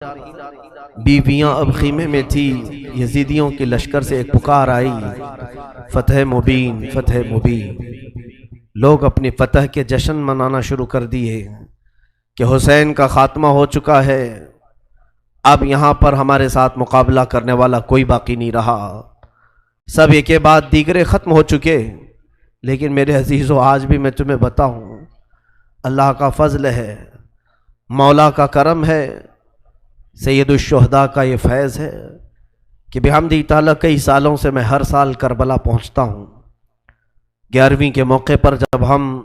بیویاں اب خیمے میں تھی، یزیدیوں کے لشکر سے ایک پکار آئی، فتح مبین فتح مبین۔ لوگ اپنی فتح کے جشن منانا شروع کر دیے کہ حسین کا خاتمہ ہو چکا ہے، اب یہاں پر ہمارے ساتھ مقابلہ کرنے والا کوئی باقی نہیں رہا، سب ایک کے بعد دیگرے ختم ہو چکے۔ لیکن میرے عزیزو، آج بھی میں تمہیں بتاؤں، اللہ کا فضل ہے، مولا کا کرم ہے، سید الشہداء کا یہ فیض ہے کہ بحمدہ تعالیٰ کئی سالوں سے میں ہر سال کربلا پہنچتا ہوں۔ 11ویں کے موقع پر جب ہم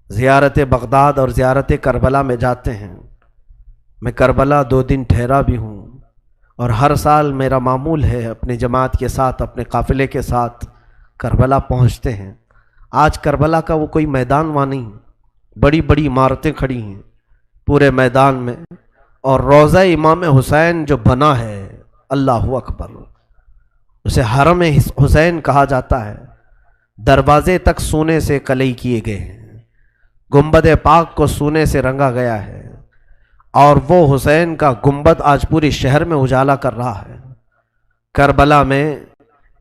زیارت بغداد اور زیارت کربلا میں جاتے ہیں، میں کربلا 2 دن ٹھہرا بھی ہوں، اور ہر سال میرا معمول ہے اپنے جماعت کے ساتھ، اپنے قافلے کے ساتھ کربلا پہنچتے ہیں۔ آج کربلا کا وہ کوئی میدان وہاں نہیں، بڑی بڑی عمارتیں کھڑی ہیں پورے میدان میں، اور روضہ امام حسین جو بنا ہے، اللہ اکبر، اسے حرم حسین کہا جاتا ہے۔ دروازے تک سونے سے کلئی کیے گئے ہیں، گنبد پاک کو سونے سے رنگا گیا ہے، اور وہ حسین کا گنبد آج پورے شہر میں اجالا کر رہا ہے۔ کربلا میں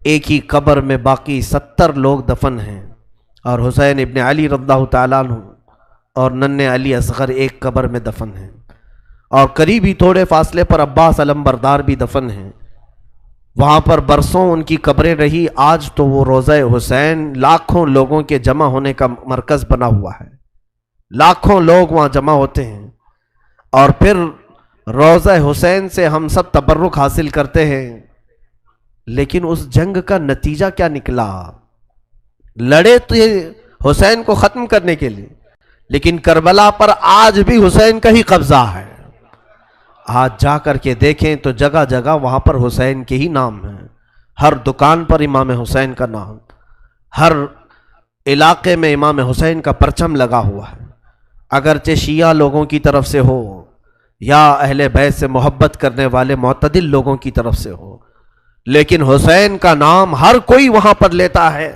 ایک ہی قبر میں باقی 70 لوگ دفن ہیں، اور حسین ابن علی رضی اللہ تعالیٰ عنہ اور ننھے علی اصغر ایک قبر میں دفن ہیں، اور قریب ہی تھوڑے فاصلے پر عباس علمبردار بھی دفن ہیں۔ وہاں پر برسوں ان کی قبریں رہی، آج تو وہ روضہ حسین لاکھوں لوگوں کے جمع ہونے کا مرکز بنا ہوا ہے، لاکھوں لوگ وہاں جمع ہوتے ہیں، اور پھر روضہ حسین سے ہم سب تبرک حاصل کرتے ہیں۔ لیکن اس جنگ کا نتیجہ کیا نکلا؟ لڑے تو حسین کو ختم کرنے کے لیے، لیکن کربلا پر آج بھی حسین کا ہی قبضہ ہے۔ آج جا کر کے دیکھیں تو جگہ جگہ وہاں پر حسین کے ہی نام ہیں، ہر دکان پر امام حسین کا نام، ہر علاقے میں امام حسین کا پرچم لگا ہوا ہے، اگرچہ شیعہ لوگوں کی طرف سے ہو یا اہل بیت سے محبت کرنے والے معتدل لوگوں کی طرف سے ہو، لیکن حسین کا نام ہر کوئی وہاں پر لیتا ہے۔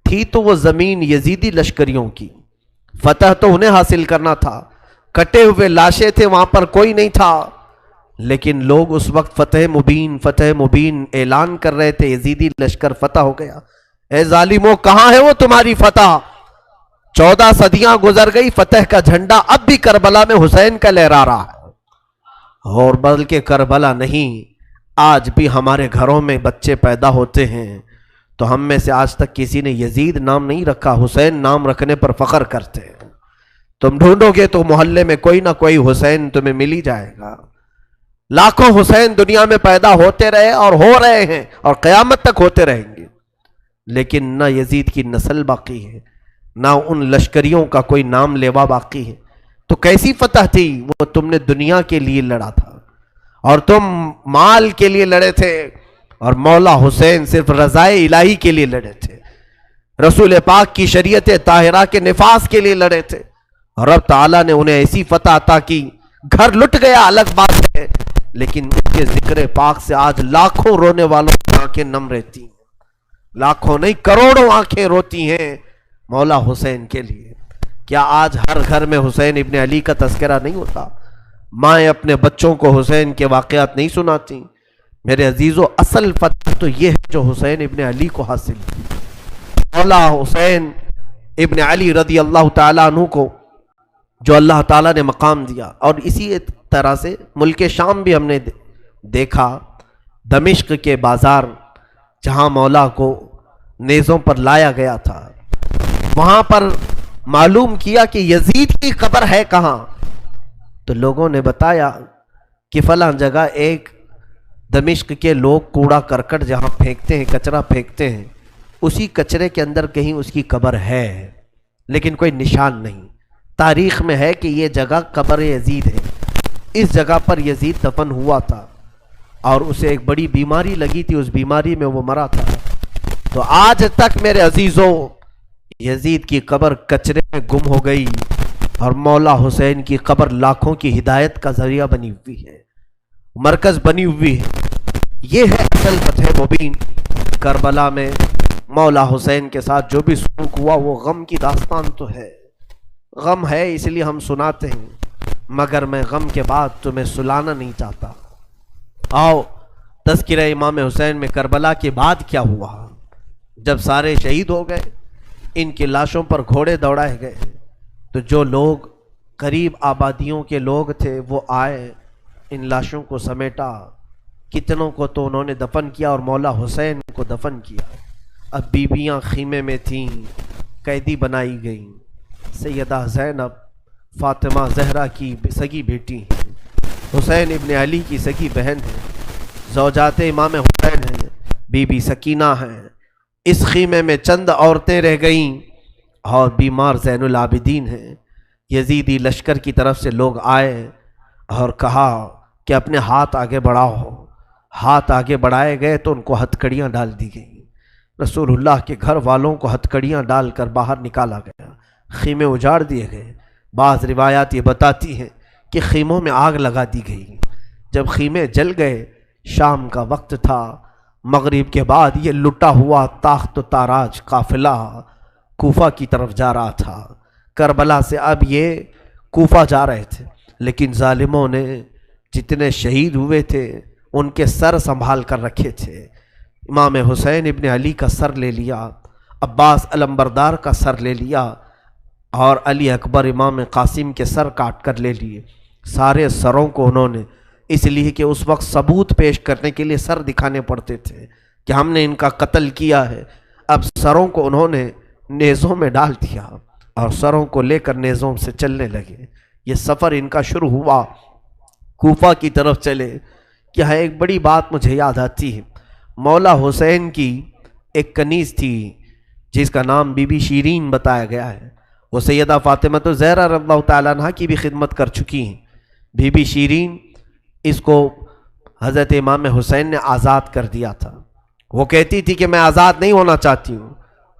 تھی تو وہ زمین یزیدی لشکریوں کی، فتح تو انہیں حاصل کرنا تھا، کٹے ہوئے لاشیں تھے، وہاں پر کوئی نہیں تھا، لیکن لوگ اس وقت فتح مبین اعلان کر رہے تھے، یزیدی لشکر فتح ہو گیا۔ اے ظالموں، کہاں ہے وہ تمہاری فتح؟ 14 صدیاں گزر گئی، فتح کا جھنڈا اب بھی کربلا میں حسین کا لہرا رہا ہے۔ اور بلکہ کربلا نہیں، آج بھی ہمارے گھروں میں بچے پیدا ہوتے ہیں تو ہم میں سے آج تک کسی نے یزید نام نہیں رکھا، حسین نام رکھنے پر فخر کرتے ہیں۔ تم ڈھونڈو گے تو محلے میں کوئی نہ کوئی حسین تمہیں مل ہی جائے گا۔ لاکھوں حسین دنیا میں پیدا ہوتے رہے اور ہو رہے ہیں اور قیامت تک ہوتے رہیں گے، لیکن نہ یزید کی نسل باقی ہے، نہ ان لشکریوں کا کوئی نام لیوا باقی ہے۔ تو کیسی فتح تھی؟ وہ تم نے دنیا کے لیے لڑا تھا، اور تم مال کے لیے لڑے تھے، اور مولا حسین صرف رضائے الہی کے لیے لڑے تھے، رسول پاک کی شریعت طاہرہ کے نفاذ کے لیے لڑے تھے، اور رب تعالیٰ نے انہیں ایسی فتح عطا کی، گھر لٹ گیا الگ بات ہے، لیکن ان کے ذکر پاک سے آج لاکھوں رونے والوں کی آنکھیں نم رہتی ہیں، لاکھوں نہیں کروڑوں آنکھیں روتی ہیں مولا حسین کے لیے۔ کیا آج ہر گھر میں حسین ابن علی کا تذکرہ نہیں ہوتا؟ مائیں اپنے بچوں کو حسین کے واقعات نہیں سناتی؟ میرے عزیزو، اصل فتح تو یہ ہے جو حسین ابن علی کو حاصل کی۔ مولا حسین ابن علی رضی اللہ تعالیٰ عنہ کو جو اللہ تعالیٰ نے مقام دیا، اور اسی طرح سے ملک شام بھی ہم نے دیکھا، دمشق کے بازار جہاں مولا کو نیزوں پر لایا گیا تھا، وہاں پر معلوم کیا کہ یزید کی قبر ہے کہاں، تو لوگوں نے بتایا کہ فلاں جگہ ایک دمشق کے لوگ کوڑا کرکٹ جہاں پھینکتے ہیں، کچرا پھینکتے ہیں، اسی کچرے کے اندر کہیں اس کی قبر ہے، لیکن کوئی نشان نہیں۔ تاریخ میں ہے کہ یہ جگہ قبر یزید ہے، اس جگہ پر یزید دفن ہوا تھا، اور اسے ایک بڑی بیماری لگی تھی، اس بیماری میں وہ مرا تھا۔ تو آج تک میرے عزیزوں، یزید کی قبر کچرے میں گم ہو گئی، اور مولا حسین کی قبر لاکھوں کی ہدایت کا ذریعہ بنی ہوئی ہے، مرکز بنی ہوئی ہے۔ یہ ہے اصل فتح مبین۔ کربلا میں مولا حسین کے ساتھ جو بھی سلوک ہوا وہ غم کی داستان تو ہے، غم ہے اس لیے ہم سناتے ہیں۔ مگر میں غم کے بعد تمہیں سلانا نہیں چاہتا۔ آؤ تذکرہ امام حسین میں کربلا کے بعد کیا ہوا۔ جب سارے شہید ہو گئے، ان کی لاشوں پر گھوڑے دوڑائے گئے، تو جو لوگ قریب آبادیوں کے لوگ تھے وہ آئے، ان لاشوں کو سمیٹا، کتنوں کو تو انہوں نے دفن کیا اور مولا حسین کو دفن کیا۔ اب بیویاں خیمے میں تھیں، قیدی بنائی گئیں۔ سیدہ زینب فاطمہ زہرا کی سگی بیٹی ہیں، حسین ابن علی کی سگی بہن ہے، زوجات امام حسین ہیں، بی بی سکینہ ہیں۔ اس خیمے میں چند عورتیں رہ گئیں اور بیمار زین العابدین ہیں۔ یزیدی لشکر کی طرف سے لوگ آئے اور کہا کہ اپنے ہاتھ آگے بڑھاؤ۔ ہاتھ آگے بڑھائے گئے تو ان کو ہتھکڑیاں ڈال دی گئیں۔ رسول اللہ کے گھر والوں کو ہتھکڑیاں ڈال کر باہر نکالا گیا، خیمے اجاڑ دیے گئے۔ بعض روایات یہ بتاتی ہیں کہ خیموں میں آگ لگا دی گئی۔ جب خیمے جل گئے، شام کا وقت تھا، مغرب کے بعد یہ لٹا ہوا تاخت و تاراج قافلہ کوفہ کی طرف جا رہا تھا۔ کربلا سے اب یہ کوفہ جا رہے تھے، لیکن ظالموں نے جتنے شہید ہوئے تھے ان کے سر سنبھال کر رکھے تھے۔ امام حسین ابن علی کا سر لے لیا، عباس علمبردار کا سر لے لیا، اور علی اکبر امام قاسم کے سر کاٹ کر لے لیے۔ سارے سروں کو انہوں نے، اس لیے کہ اس وقت ثبوت پیش کرنے کے لیے سر دکھانے پڑتے تھے کہ ہم نے ان کا قتل کیا ہے، اب سروں کو انہوں نے نیزوں میں ڈال دیا اور سروں کو لے کر نیزوں سے چلنے لگے۔ یہ سفر ان کا شروع ہوا، کوفہ کی طرف چلے۔ یہاں ایک بڑی بات مجھے یاد آتی ہے، مولا حسین کی ایک کنیز تھی جس کا نام بی بی شیرین بتایا گیا ہے۔ وہ سیدہ فاطمہ زہرا رضی اللہ تعالیٰ عنہ کی بھی خدمت کر چکی ہیں۔ بی بی شیرین، اس کو حضرت امام حسین نے آزاد کر دیا تھا۔ وہ کہتی تھی کہ میں آزاد نہیں ہونا چاہتی ہوں۔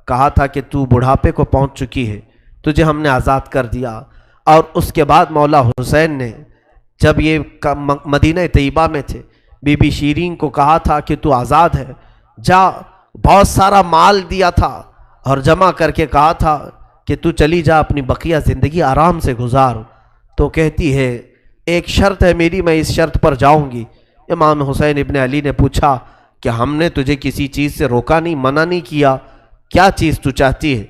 کہا تھا کہ تو بڑھاپے کو پہنچ چکی ہے، تجھے ہم نے آزاد کر دیا۔ اور اس کے بعد مولا حسین نے جب یہ مدینہ طیبہ میں تھے، بی بی شیرین کو کہا تھا کہ تو آزاد ہے، جا، بہت سارا مال دیا تھا اور جمع کر کے کہا تھا کہ تو چلی جا، اپنی بقیہ زندگی آرام سے گزار۔ تو کہتی ہے ایک شرط ہے میری، میں اس شرط پر جاؤں گی۔ امام حسین ابن علی نے پوچھا کہ ہم نے تجھے کسی چیز سے روکا نہیں، منع نہیں کیا، کیا چیز تو چاہتی ہے؟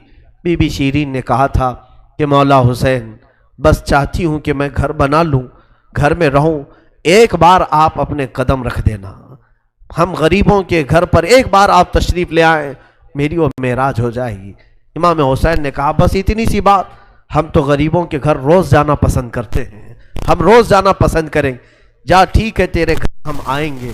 بی بی شیرین نے کہا تھا کہ مولا حسین، بس چاہتی ہوں کہ میں گھر بنا لوں، گھر میں رہوں، ایک بار آپ اپنے قدم رکھ دینا، ہم غریبوں کے گھر پر ایک بار آپ تشریف لے آئیں، میری وہ معراج ہو جائے گی۔ امام حسین نے کہا بس اتنی سی بات، ہم تو غریبوں کے گھر روز جانا پسند کرتے ہیں، ہم روز جانا پسند کریں، جا ٹھیک ہے تیرے گھر ہم آئیں گے۔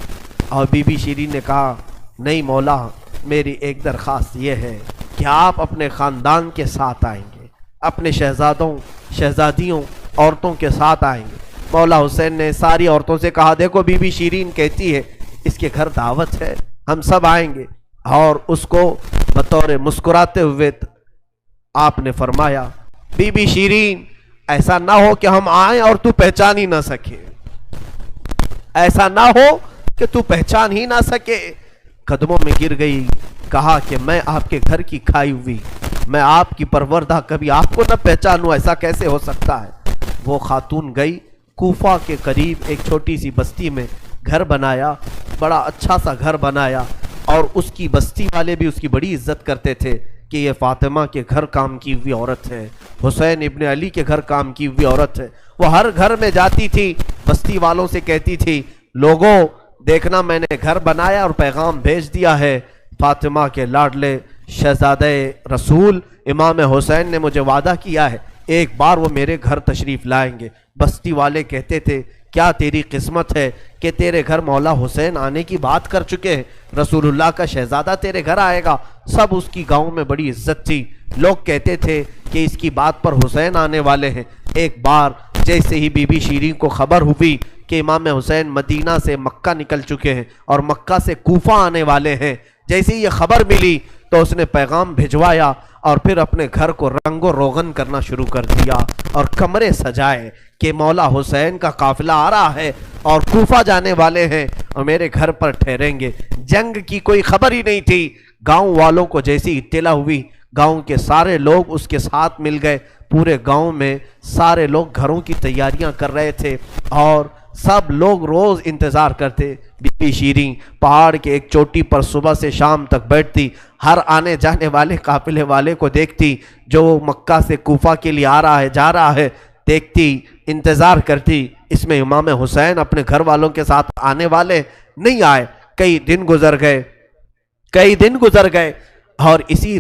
اور بی بی شیرین نے کہا نہیں مولا، میری ایک درخواست یہ ہے کہ آپ اپنے خاندان کے ساتھ آئیں گے، اپنے شہزادوں شہزادیوں عورتوں کے ساتھ آئیں گے۔ مولا حسین نے ساری عورتوں سے کہا دیکھو بی بی شیرین کہتی ہے اس کے گھر دعوت ہے، ہم سب آئیں گے۔ اور اس کو بطور مسکراتے ہوئے آپ نے فرمایا بی بی شیرین، ایسا نہ ہو کہ ہم آئیں اور تو پہچان ہی نہ سکے، ایسا نہ ہو کہ تو پہچان ہی نہ سکے۔ قدموں میں گر گئی، کہا کہ میں آپ کے گھر کی کھائی ہوئی، میں آپ کی پروردہ، کبھی آپ کو نہ پہچانوں، ایسا کیسے ہو سکتا ہے؟ وہ خاتون گئی، کوفہ کے قریب ایک چھوٹی سی بستی میں گھر بنایا، بڑا اچھا سا گھر بنایا، اور اس کی بستی والے بھی اس کی بڑی عزت کرتے تھے کہ یہ فاطمہ کے گھر کام کی ہوئی عورت ہے، حسین ابن علی کے گھر کام کی ہوئی عورت ہے۔ وہ ہر گھر میں جاتی تھی، بستی والوں سے کہتی تھی لوگوں دیکھنا میں نے گھر بنایا اور پیغام بھیج دیا ہے، فاطمہ کے لاڈلے شہزادہ رسول امام حسین نے مجھے وعدہ کیا ہے ایک بار وہ میرے گھر تشریف لائیں گے۔ بستی والے کہتے تھے کیا تیری قسمت ہے کہ تیرے گھر مولا حسین آنے کی بات کر چکے ہیں، رسول اللہ کا شہزادہ تیرے گھر آئے گا۔ سب اس کی گاؤں میں بڑی عزت تھی، لوگ کہتے تھے کہ اس کی بات پر حسین آنے والے ہیں۔ ایک بار جیسے ہی بی بی شیرین کو خبر ہوئی کہ امام حسین مدینہ سے مکہ نکل چکے ہیں اور مکہ سے کوفہ آنے والے ہیں، جیسے ہی یہ خبر ملی تو اس نے پیغام بھجوایا اور پھر اپنے گھر کو رنگ و روغن کرنا شروع کر دیا اور کمرے سجائے کہ مولا حسین کا قافلہ آ رہا ہے اور کوفہ جانے والے ہیں اور میرے گھر پر ٹھہریں گے۔ جنگ کی کوئی خبر ہی نہیں تھی، گاؤں والوں کو جیسی اطلاع ہوئی گاؤں کے سارے لوگ اس کے ساتھ مل گئے. پورے گاؤں میں سارے لوگ گھروں کی تیاریاں کر رہے تھے اور سب لوگ روز انتظار کرتے. بی بی شیریں پہاڑ کے ایک چوٹی پر صبح سے شام تک بیٹھتی, ہر آنے جانے والے قافلے والے کو دیکھتی, جو مکہ سے کوفہ کے لیے آ رہا ہے جا رہا ہے دیکھتی, انتظار کرتی. اس میں امام حسین اپنے گھر والوں کے ساتھ آنے والے نہیں آئے. کئی دن گزر گئے اور اسی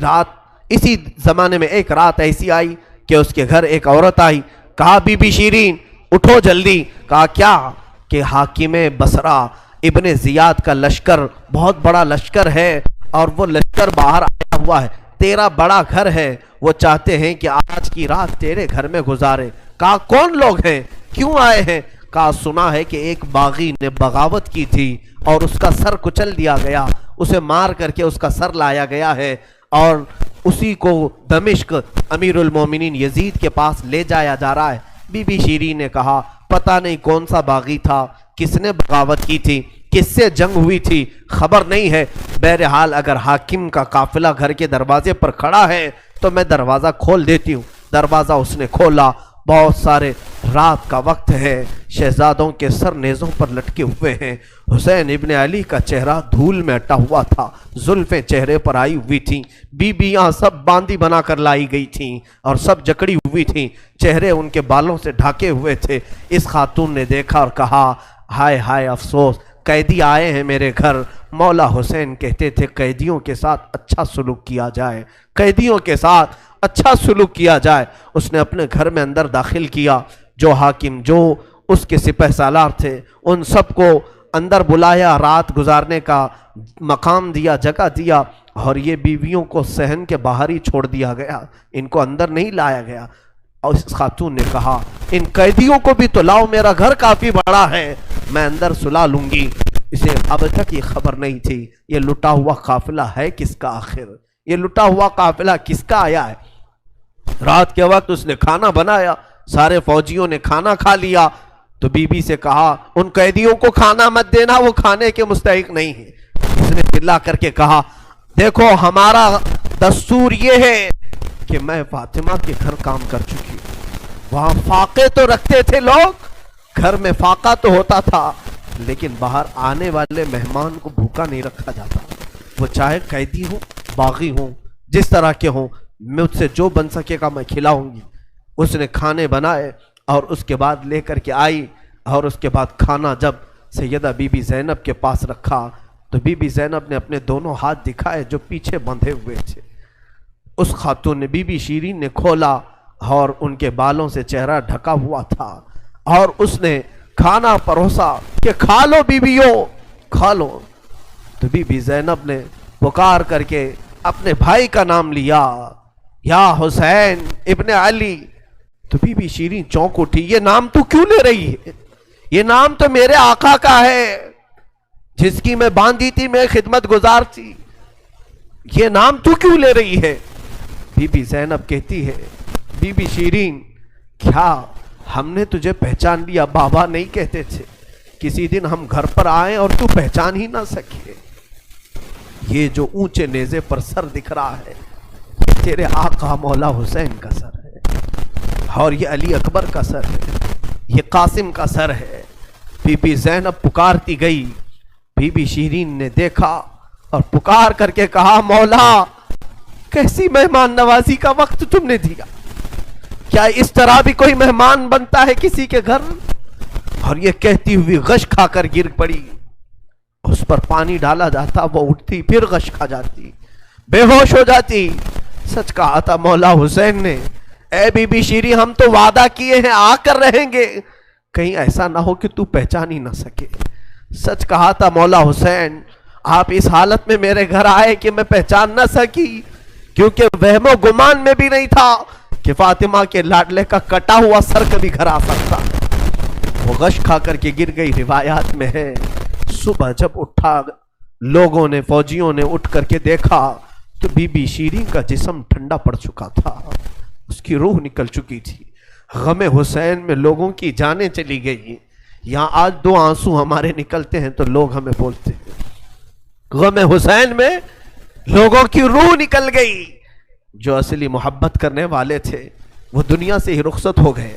زمانے میں ایک رات ایسی آئی کہ اس کے گھر ایک عورت آئی. کہا بی بی شیریں اٹھو جلدی. کہا کیا؟ کہ حاکم بصرہ ابن زیاد کا لشکر بہت بڑا لشکر ہے اور وہ لشکر باہر آیا ہوا ہے, تیرا بڑا گھر ہے, وہ چاہتے ہیں کہ آج کی رات تیرے گھر میں گزارے. کہا کون لوگ ہیں, کیوں آئے ہیں؟ کہا سنا ہے کہ ایک باغی نے بغاوت کی تھی اور اس کا سر کچل دیا گیا, اسے مار کر کے اس کا سر لایا گیا ہے اور اسی کو دمشق امیر المومنین یزید کے پاس لے جایا جا رہا ہے. بی بی شیریں نے کہا پتہ نہیں کون سا باغی تھا, کس نے بغاوت کی تھی, کس سے جنگ ہوئی تھی, خبر نہیں ہے. بہرحال اگر حاکم کا قافلہ گھر کے دروازے پر کھڑا ہے تو میں دروازہ کھول دیتی ہوں. دروازہ اس نے کھولا. بہت سارے رات کا وقت ہے, شہزادوں کے سر نیزوں پر لٹکے ہوئے ہیں. حسین ابن علی کا چہرہ دھول میں اٹا ہوا تھا, زلفیں چہرے پر آئی ہوئی تھیں. بیبیاں سب باندی بنا کر لائی گئی تھیں اور سب جکڑی ہوئی تھیں, چہرے ان کے بالوں سے ڈھاکے ہوئے تھے. اس خاتون نے دیکھا اور کہا ہائے ہائے افسوس, قیدی آئے ہیں میرے گھر. مولا حسین کہتے تھے قیدیوں کے ساتھ اچھا سلوک کیا جائے, قیدیوں کے ساتھ اچھا سلوک کیا جائے. اس نے اپنے گھر میں اندر داخل کیا, جو حاکم جو اس کے سپہ سالار تھے ان سب کو اندر بلایا, رات گزارنے کا مقام دیا, جگہ دیا, اور یہ بیویوں کو صحن کے باہر ہی چھوڑ دیا گیا, ان کو اندر نہیں لایا گیا. اور اس خاتون نے کہا ان قیدیوں کو بھی تو لاؤ, میرا گھر کافی بڑا ہے, میں اندر سلا لوں گی. اسے اب تک یہ خبر نہیں تھی یہ لٹا ہوا قافلہ ہے کس کا, آخر یہ لٹا ہوا قافلہ کس کا آیا ہے. رات کے وقت اس نے کھانا بنایا, سارے فوجیوں نے کھانا کھا لیا. تو بی بی سے کہا ان قیدیوں کو کھانا مت دینا, وہ کھانے کے مستحق نہیں ہیں. اس نے چلا کر کے کہا دیکھو ہمارا دستور یہ ہے کہ میں فاطمہ کے گھر کام کر چکی ہوں, وہاں فاقے تو رکھتے تھے لوگ, گھر میں فاقہ تو ہوتا تھا, لیکن باہر آنے والے مہمان کو بھوکا نہیں رکھا جاتا. وہ چاہے قیدی ہوں, باغی ہوں, جس طرح کے ہوں, مجھ سے جو بن سکے گا میں کھلاؤں گی. اس نے کھانے بنائے اور اس کے بعد لے کر کے آئی, اور اس کے بعد کھانا جب سیدہ بی بی زینب کے پاس رکھا تو بی بی زینب نے اپنے دونوں ہاتھ دکھائے جو پیچھے بندھے ہوئے تھے. اس خاتون نے بی بی شیریں نے کھولا اور ان کے بالوں سے چہرہ ڈھکا ہوا تھا, اور اس نے کھانا پروسا کہ کھا لو بیویوں کھا لو. تو بی بی زینب نے پکار کر کے اپنے بھائی کا نام لیا, یا حسین ابن علی. تو بی بی شیریں چونک اٹھی, یہ نام تو کیوں لے رہی ہے, یہ نام تو میرے آقا کا ہے جس کی میں باندھی تھی, میں خدمت گزار تھی, یہ نام تو کیوں لے رہی ہے. بی بی زینب کہتی ہے بی بی شیریں کیا ہم نے تجھے پہچان لیا, بابا نہیں کہتے تھے کسی دن ہم گھر پر آئیں اور تو پہچان ہی نہ سکے. یہ جو اونچے نیزے پر سر دکھ رہا ہے یہ تیرے آقا مولا حسین کا سر ہے, اور یہ علی اکبر کا سر ہے, یہ قاسم کا سر ہے. بی بی زینب پکارتی گئی. بی بی شیریں نے دیکھا اور پکار کر کے کہا مولا کیسی مہمان نوازی کا وقت تم نے دیا, کیا اس طرح بھی کوئی مہمان بنتا ہے کسی کے گھر. اور یہ کہتی ہوئی غش کھا کر گر پڑی, اس پر پانی ڈالا جاتا, وہ اٹھتی پھر غش کھا جاتی, بے ہوش ہو جاتی. سچ کہا تھا مولا حسین نے, اے بی بی شیریں ہم تو وعدہ کیے ہیں آ کر رہیں گے, کہیں ایسا نہ ہو کہ تو پہچان ہی نہ سکے. سچ کہا تھا مولا حسین, آپ اس حالت میں میرے گھر آئے کہ میں پہچان نہ سکی, کیونکہ وہم و گمان میں بھی نہیں تھا کہ فاطمہ کے لاڈلے کا کٹا ہوا سر کبھی گھر آ سکتا. وہ غش کھا کر کے گر گئی. روایات میں ہے صبح جب اٹھا لوگوں نے, فوجیوں نے اٹھ کر کے دیکھا تو بی بی شیریں کا جسم ٹھنڈا پڑ چکا تھا, اس کی روح نکل چکی تھی. غم حسین میں لوگوں کی جانیں چلی گئی. یہاں آج دو آنسو ہمارے نکلتے ہیں تو لوگ ہمیں بولتے ہیں غم حسین میں لوگوں کی روح نکل گئی. جو اصلی محبت کرنے والے تھے وہ دنیا سے ہی رخصت ہو گئے.